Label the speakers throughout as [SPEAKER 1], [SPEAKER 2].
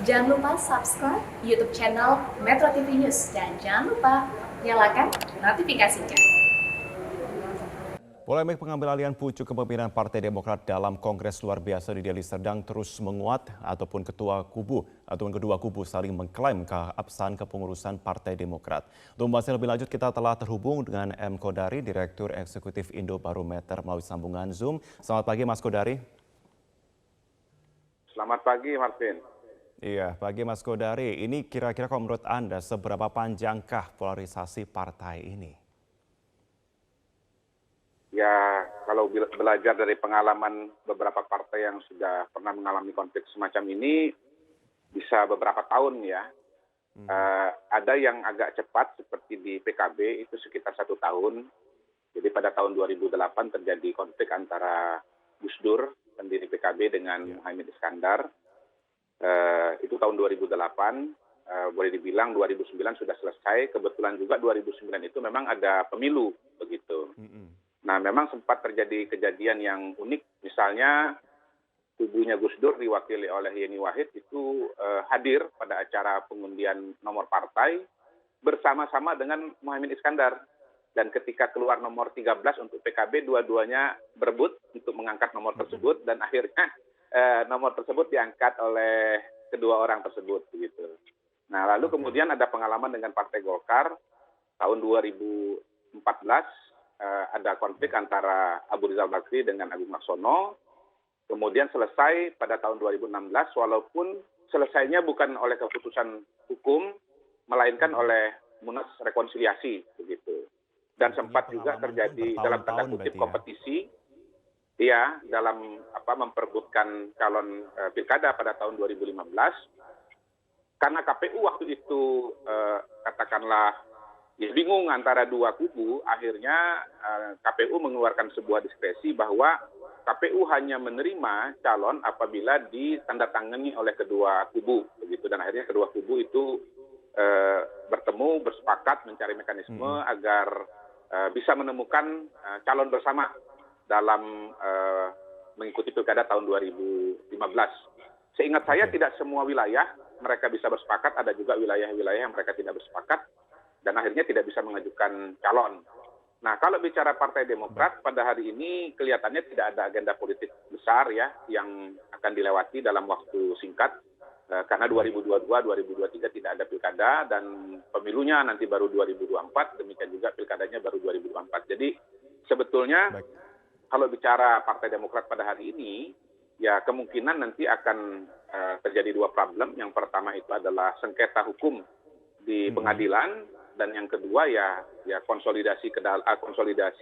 [SPEAKER 1] Jangan lupa subscribe YouTube channel Metro TV News dan jangan lupa nyalakan notifikasinya.
[SPEAKER 2] Polemik pengambil alihan pucuk kepemimpinan Partai Demokrat dalam Kongres luar biasa di Deli Serdang terus menguat ataupun kedua kubu saling mengklaim keabsahan kepengurusan Partai Demokrat. Untuk membahasnya lebih lanjut kita telah terhubung dengan M. Kodari, Direktur Eksekutif Indobarometer melalui sambungan Zoom. Selamat pagi Mas Kodari.
[SPEAKER 3] Selamat pagi Martin.
[SPEAKER 2] Iya, pagi Mas Kodari. Ini kira-kira kalau menurut Anda seberapa panjangkah polarisasi partai ini?
[SPEAKER 3] Ya, kalau belajar dari pengalaman beberapa partai yang sudah pernah mengalami konflik semacam ini, bisa beberapa tahun ya. Ada yang agak cepat seperti di PKB itu sekitar 1 tahun. Jadi pada tahun 2008 terjadi konflik antara Gus Dur, pendiri PKB, dengan Muhaimin Iskandar. Itu tahun 2008. Boleh dibilang 2009 sudah selesai. Kebetulan juga 2009 itu memang ada pemilu begitu. Nah, memang sempat terjadi kejadian yang unik. Misalnya, kubunya Gus Dur diwakili oleh Yeni Wahid itu hadir pada acara pengundian nomor partai bersama-sama dengan Muhaimin Iskandar. Dan ketika keluar nomor 13 untuk PKB, dua-duanya berebut untuk mengangkat nomor tersebut. Dan akhirnya nomor tersebut diangkat oleh kedua orang tersebut. Begitu. Nah, lalu kemudian ada pengalaman dengan Partai Golkar tahun 2014. Ada konflik antara Abu Rizal Bakri dengan Agung Laksono. Kemudian selesai pada tahun 2016, walaupun selesainya bukan oleh keputusan hukum, melainkan oleh Munas Rekonsiliasi, begitu. Dan sempat juga terjadi dalam tanda kutip kompetisi, ya, dalam memperebutkan calon pilkada pada tahun 2015. Karena KPU waktu itu katakanlah ya, bingung antara dua kubu, akhirnya KPU mengeluarkan sebuah diskresi bahwa KPU hanya menerima calon apabila ditandatangani oleh kedua kubu, begitu. Dan akhirnya kedua kubu itu bertemu, bersepakat mencari mekanisme agar bisa menemukan calon bersama dalam mengikuti pilkada tahun 2015. Seingat saya tidak semua wilayah mereka bisa bersepakat, ada juga wilayah-wilayah yang mereka tidak bersepakat. Dan akhirnya tidak bisa mengajukan calon. Nah, kalau bicara Partai Demokrat, pada hari ini kelihatannya tidak ada agenda politik besar ya yang akan dilewati dalam waktu singkat. Karena 2022-2023 tidak ada pilkada dan pemilunya nanti baru 2024, demikian juga pilkadanya baru 2024. Jadi sebetulnya kalau bicara Partai Demokrat pada hari ini, ya kemungkinan nanti akan terjadi dua problem. Yang pertama itu adalah sengketa hukum di pengadilan. Dan yang kedua ya konsolidasi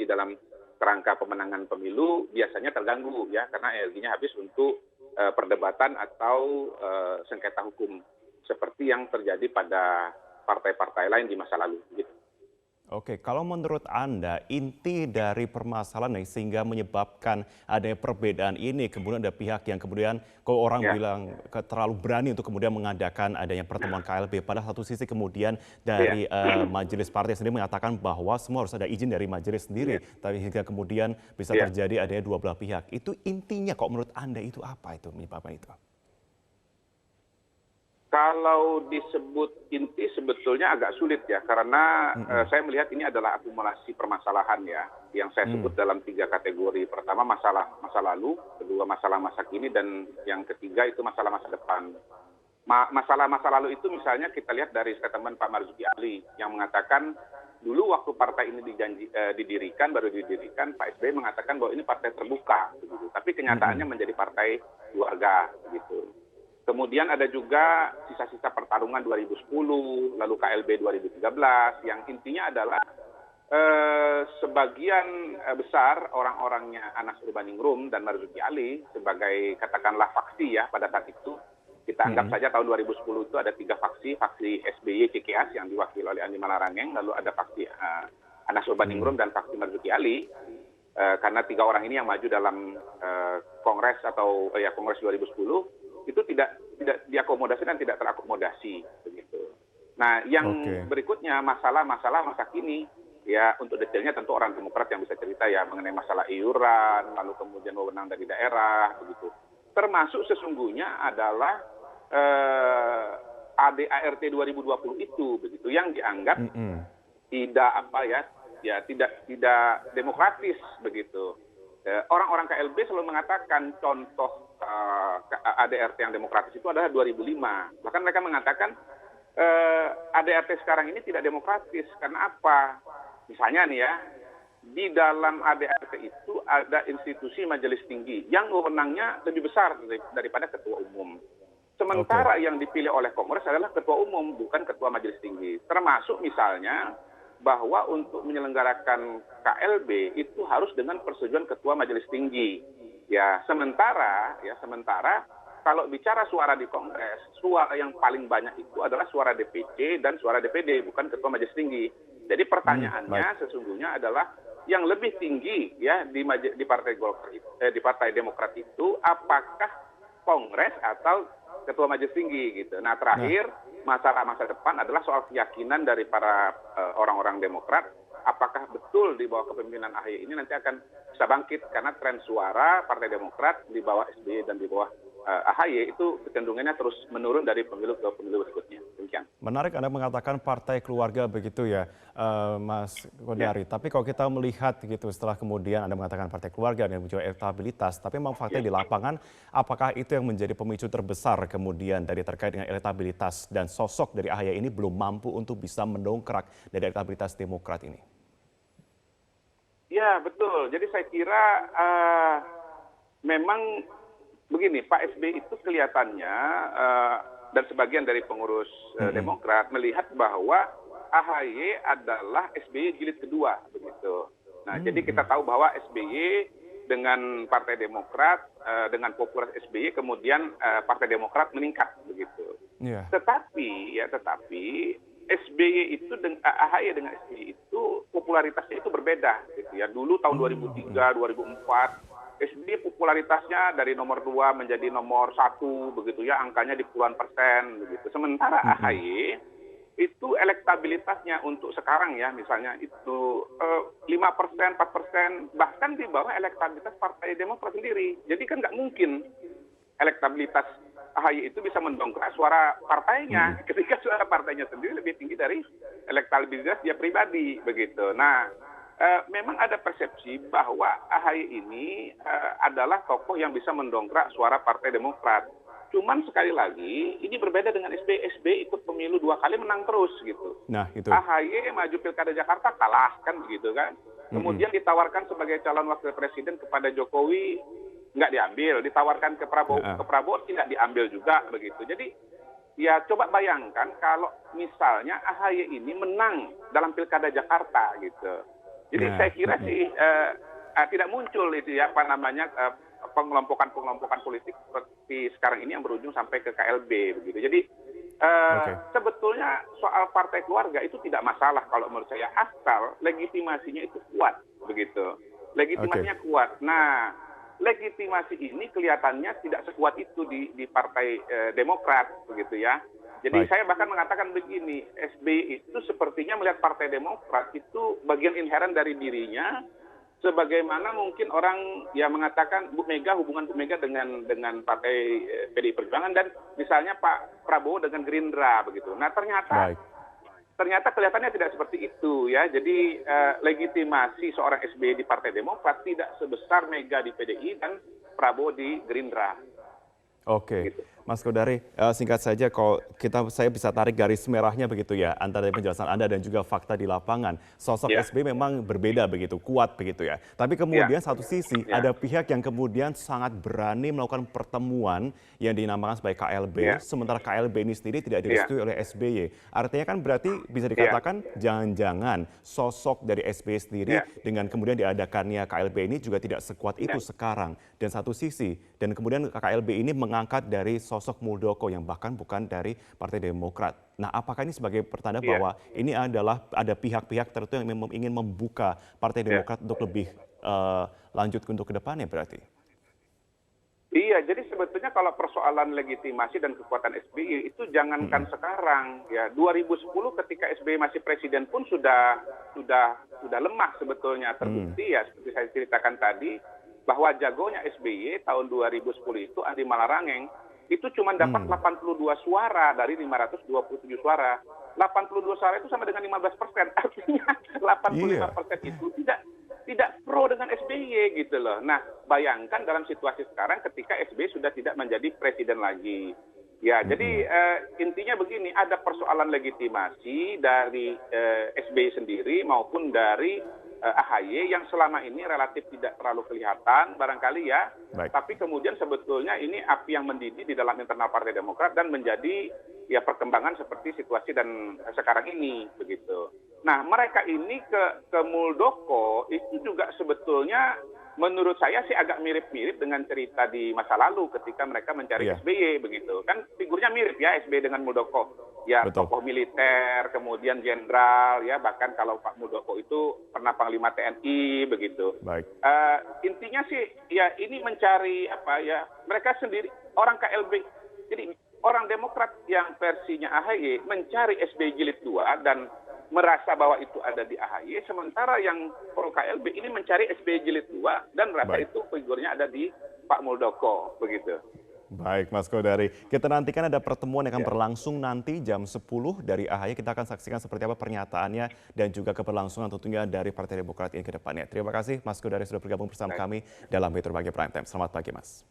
[SPEAKER 3] dalam kerangka pemenangan pemilu biasanya terganggu ya karena energinya habis untuk perdebatan atau sengketa hukum seperti yang terjadi pada partai-partai lain di masa lalu gitu.
[SPEAKER 2] Oke, kalau menurut Anda inti dari permasalahan yang sehingga menyebabkan adanya perbedaan ini, kemudian ada pihak yang kemudian kalau orang bilang terlalu berani untuk kemudian mengadakan adanya pertemuan KLB, pada satu sisi kemudian dari majelis partai sendiri mengatakan bahwa semua harus ada izin dari majelis sendiri, tapi hingga kemudian bisa terjadi adanya dua belah pihak. Itu intinya kok menurut Anda itu apa itu menyebabkan itu?
[SPEAKER 3] Kalau disebut inti sebetulnya agak sulit ya, karena saya melihat ini adalah akumulasi permasalahan ya, yang saya sebut dalam 3 kategori. Pertama masalah masa lalu, kedua masalah masa kini, dan yang ketiga itu masalah masa depan. Masalah masa lalu itu misalnya kita lihat dari statement Pak Marzuki Ali yang mengatakan dulu waktu partai ini baru didirikan, Pak SBY mengatakan bahwa ini partai terbuka, begitu. Tapi kenyataannya menjadi partai keluarga, gitu. Kemudian ada juga sisa-sisa pertarungan 2010, lalu KLB 2013, yang intinya adalah sebagian besar orang-orangnya Anas Urbaningrum dan Marzuki Ali sebagai katakanlah faksi ya pada saat itu. Kita anggap saja tahun 2010 itu ada 3 faksi, faksi SBY CKS yang diwakili oleh Andi Malarangeng, lalu ada faksi Anas Urbaningrum dan faksi Marzuki Ali. Karena 3 orang ini yang maju dalam Kongres atau Kongres 2010, itu tidak diakomodasi dan tidak terakomodasi begitu. Nah, yang berikutnya masalah masa kini ya, untuk detailnya tentu orang Demokrat yang bisa cerita ya mengenai masalah iuran, lalu kemudian wewenang dari daerah begitu. Termasuk sesungguhnya adalah ADART 2020 itu, begitu, yang dianggap tidak tidak demokratis begitu. Orang-orang KLB selalu mengatakan contoh ADART yang demokratis itu adalah 2005. Bahkan mereka mengatakan ADART sekarang ini tidak demokratis. Karena apa? Misalnya nih ya, di dalam ADART itu ada institusi majelis tinggi yang wewenangnya lebih besar daripada ketua umum. Sementara yang dipilih oleh Kongres adalah ketua umum, bukan ketua majelis tinggi. Termasuk misalnya bahwa untuk menyelenggarakan KLB itu harus dengan persetujuan ketua majelis tinggi. Sementara kalau bicara suara di Kongres, suara yang paling banyak itu adalah suara DPC dan suara DPD, bukan ketua majelis tinggi. Jadi pertanyaannya sesungguhnya adalah yang lebih tinggi ya di Partai Golkar di Partai Demokrat itu apakah Kongres atau ketua majelis tinggi gitu. Nah, terakhir masalah masa depan adalah soal keyakinan dari para orang-orang Demokrat, apakah betul di bawah kepemimpinan AHY ini nanti akan bisa bangkit, karena tren suara Partai Demokrat di bawah SBY dan di bawah AHY itu kecenderungannya terus menurun dari pemilu ke pemilu berikutnya. Demikian.
[SPEAKER 2] Menarik Anda mengatakan partai keluarga begitu ya, Mas Kodari. Tapi kalau kita melihat gitu setelah kemudian Anda mengatakan partai keluarga dan juga elektabilitas, tapi memang fakta di lapangan, apakah itu yang menjadi pemicu terbesar kemudian dari terkait dengan elektabilitas dan sosok dari AHY ini belum mampu untuk bisa mendongkrak dari elektabilitas Demokrat ini?
[SPEAKER 3] Ya, betul. Jadi saya kira memang begini, Pak SBY itu kelihatannya dan sebagian dari pengurus Demokrat melihat bahwa AHY adalah SBY jilid kedua, begitu. Nah, jadi kita tahu bahwa SBY dengan Partai Demokrat, dengan popularitas SBY, kemudian Partai Demokrat meningkat, begitu.
[SPEAKER 2] Yeah.
[SPEAKER 3] Tetapi SBY itu AHY dengan SBY itu popularitasnya itu berbeda, gitu ya. Dulu tahun 2003, 2004. SBY popularitasnya dari nomor 2 menjadi nomor 1, begitu ya, angkanya di puluhan persen, begitu. Sementara AHY itu elektabilitasnya untuk sekarang ya, misalnya itu 5%, 4%, bahkan di bawah elektabilitas Partai Demokrat sendiri. Jadi kan nggak mungkin elektabilitas AHY itu bisa mendongkrak suara partainya, ketika suara partainya sendiri lebih tinggi dari elektabilitas dia pribadi, begitu. Nah, memang ada persepsi bahwa AHY ini adalah tokoh yang bisa mendongkrak suara Partai Demokrat. Cuman sekali lagi, ini berbeda dengan SBY. SBY ikut pemilu 2 kali menang terus gitu.
[SPEAKER 2] Nah, itu.
[SPEAKER 3] AHY maju Pilkada Jakarta kalah, kan begitu kan. Kemudian ditawarkan sebagai calon wakil presiden kepada Jokowi, nggak diambil. Ditawarkan ke Prabowo tidak diambil juga, begitu. Jadi ya coba bayangkan kalau misalnya AHY ini menang dalam Pilkada Jakarta gitu. Jadi saya kira sih tidak muncul itu ya, pengelompokan politik seperti sekarang ini yang berujung sampai ke KLB, begitu. Jadi sebetulnya soal partai keluarga itu tidak masalah kalau menurut saya, asal legitimasinya itu kuat, begitu. Legitimasinya kuat. Nah, legitimasi ini kelihatannya tidak sekuat itu di Partai Demokrat, begitu ya. Jadi saya bahkan mengatakan begini, SBY itu sepertinya melihat Partai Demokrat itu bagian inheren dari dirinya, sebagaimana mungkin orang yang mengatakan hubungan Bu Mega dengan Partai PDI Perjuangan dan misalnya Pak Prabowo dengan Gerindra, begitu. Nah, ternyata kelihatannya tidak seperti itu ya. Jadi legitimasi seorang SBY di Partai Demokrat tidak sebesar Mega di PDI dan Prabowo di Gerindra.
[SPEAKER 2] Oke,
[SPEAKER 3] Gitu.
[SPEAKER 2] Mas Kodari, singkat saja kalau saya bisa tarik garis merahnya begitu ya, antara penjelasan Anda dan juga fakta di lapangan. Sosok SBY memang berbeda begitu, kuat begitu ya. Tapi kemudian satu sisi ada pihak yang kemudian sangat berani melakukan pertemuan yang dinamakan sebagai KLB, sementara KLB ini sendiri tidak direstui oleh SBY. Artinya kan berarti bisa dikatakan jangan-jangan sosok dari SBY sendiri dengan kemudian diadakannya KLB ini juga tidak sekuat itu sekarang. Dan satu sisi, dan kemudian KLB ini mengangkat dari sosok Muldoko yang bahkan bukan dari Partai Demokrat. Nah, apakah ini sebagai pertanda bahwa ini adalah ada pihak-pihak tertentu yang memang ingin membuka Partai Demokrat untuk lebih lanjut untuk ke depannya berarti?
[SPEAKER 3] Iya, jadi sebetulnya kalau persoalan legitimasi dan kekuatan SBY itu jangankan sekarang ya. 2010 ketika SBY masih presiden pun sudah lemah sebetulnya. Terbukti ya seperti saya ceritakan tadi, bahwa jagonya SBY tahun 2010 itu Andi Malarangeng itu cuma dapat 82 suara dari 527 suara. 82 suara itu sama dengan 15%. Artinya 85% itu tidak pro dengan SBY gitu loh. Nah, bayangkan dalam situasi sekarang ketika SBY sudah tidak menjadi presiden lagi. Ya, jadi intinya begini, ada persoalan legitimasi dari SBY sendiri maupun dari AHY yang selama ini relatif tidak terlalu kelihatan barangkali ya. Tapi kemudian sebetulnya ini api yang mendidih di dalam internal Partai Demokrat dan menjadi ya perkembangan seperti situasi dan sekarang ini begitu. Nah, mereka ini ke Muldoko itu juga sebetulnya menurut saya sih agak mirip-mirip dengan cerita di masa lalu ketika mereka mencari SBY begitu. Kan figurnya mirip ya SBY dengan Muldoko. Ya, tokoh militer, kemudian jenderal, ya bahkan kalau Pak Muldoko itu pernah Panglima TNI begitu. Intinya sih ya ini mencari apa ya, mereka sendiri orang KLB. Jadi orang Demokrat yang versinya AHY mencari SBY jilid 2 dan merasa bahwa itu ada di AHY, sementara yang pro KLB ini mencari SBY jilid 2 dan merasa itu figurnya ada di Pak Muldoko begitu.
[SPEAKER 2] Baik, Mas Kodari. Kita nantikan ada pertemuan yang akan berlangsung nanti jam 10 dari AHY. Kita akan saksikan seperti apa pernyataannya dan juga keberlangsungan tentunya dari Partai Demokrat ini ke depannya. Terima kasih Mas Kodari sudah bergabung bersama kami dalam Metro Pagi Prime Time. Selamat pagi, Mas.